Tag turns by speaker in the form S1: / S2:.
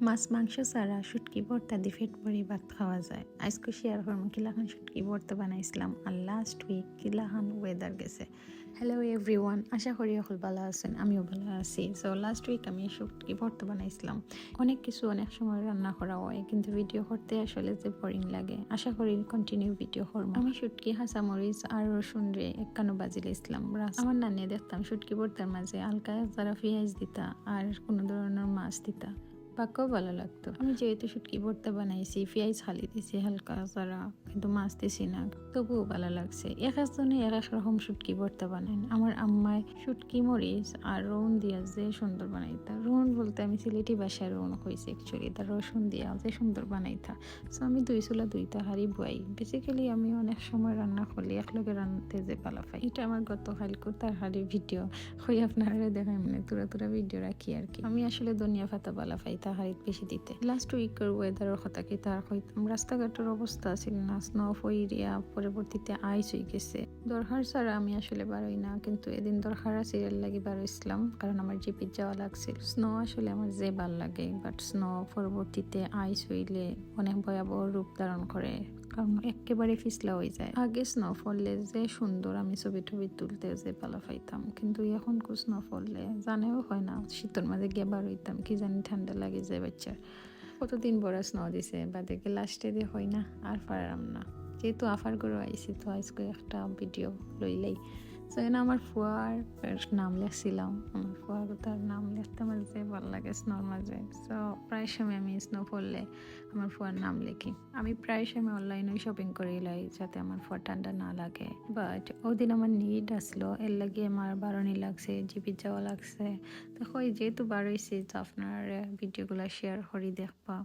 S1: মাছ মাংস ছাড়া শুটকি ভর্তা দিয়ে পেট ভরে ভাত খাওয়া যায়। আজকে শেয়ার করবো কিলাখান শুটকি ভর্তা বানাইছিলাম আর লাস্ট উইক কিলাখান ওয়েদার গেছে। হ্যালো এভরিওয়ান, আশা করি সকল ভালো আছেন, আমিও ভালো আছি। সো লাস্ট উইক আমি শুটকি ভর্তা বানাইছিলাম। অনেক কিছু অনেক সময় রান্না করা হয়, কিন্তু ভিডিও করতে আসলে যে বোরিং লাগে। আশা করি কন্টিনিউ ভিডিও করবো। আমি শুটকি কাঁচামরিচ আর রসুন রে একখানো বাজি লাইছিলাম। আমার নানিয়ে দেখতাম শুটকি ভর্তার মাঝে হালকা যারা পেঁয়াজ দিতা আর কোনো ধরনের মাছ দিতা, পাকাও ভালো লাগতো। আমি যেহেতু শুটকি ভর্তা বানাইছি, পেঁয়াজ খালি দিছি হালকা যারা, কিন্তু মাছ দিছি না, তবুও ভালো লাগছে। এক একজনে এক এক রকম শুটকি ভর্তা বানান। আমার আম্মায় শুটকি মরিচ আর রসুন দিয়া যে সুন্দর বানাইতা। রসুন বলতে আমি সিলেটি ভাষায় রসুন কইছি, অ্যাকচুয়ালি তার রসুন দিয়া যে সুন্দর বানাইতা। সো আমি দুই চুলা দুইটা হাড়ি বুয়াই। বেসিক্যালি আমি অনেক সময় রান্না করলে একলগে রান্নাতে যে ভালো পাই। এটা আমার গত কালকে তার হাড়ি ভিডিও হয়ে আপনারা দেখাই, মানে তুরা ভিডিও রাখি আর কি। আমি আসলে ধনিয়া পাতা ভালো পাই হাড়িত বেশি দিতে। লাস্ট উইকের ওয়েদারের কথা কি তার হইতাম, রাস্তাঘাটের অবস্থা ছিল না, স্নো ফইরিয়া পরবর্তীতে আইস হয়ে গেছে। দরকার ছাড়া আমি আসলে বারোই না, কিন্তু এদিন দরকার সিরিয়াল লাগি বারোইছিলাম, কারণ আমার জিপির যাওয়া লাগছিল। স্নো আসলে আমার যে ভাল লাগে, বাট স্নো পরবর্তীতে আইস হইলে অনেক ভয়াবহ রূপ ধারণ করে, কারণ একেবারে ফিসলা হয়ে যায়। আগে স্নো ফললে যে সুন্দর আমি ছবি টবি তুলতে যে ভালো পাইতাম, কিন্তু এখন স্নো ফললে জানেও হয় না, শীতের মাঝে গিয়ে বার হইতাম কি জানি ঠান্ডা লাগে যায় বাচ্চার। কতদিন বড় স্নো দিছে, বাদে লাস্টে দিয়ে হয় না আর পারাম না। যেহেতু আফার করে আইসি, তো আজকে একটা ভিডিও লইলেই। তো এখানে আমার ফুয়ার নাম লেখছিলাম। আমার ফুয়ার তার নাম লিখতে আমার যে ভালো লাগে স্নোর মাঝে। তো প্রায় সময় আমি স্নো পড়লে আমার ফুয়ার নাম লিখি। আমি প্রায় সময় অনলাইনে শপিং করে লাই, যাতে আমার ফুয়ার ঠান্ডা না লাগে। বাট ওদিন আমার নিড আসলো, এর লাগে আমার বারণি লাগছে, জিপির যাওয়া লাগছে। তো যেহেতু বারোইছি, তো আপনার ভিডিওগুলো শেয়ার করি দেখবা।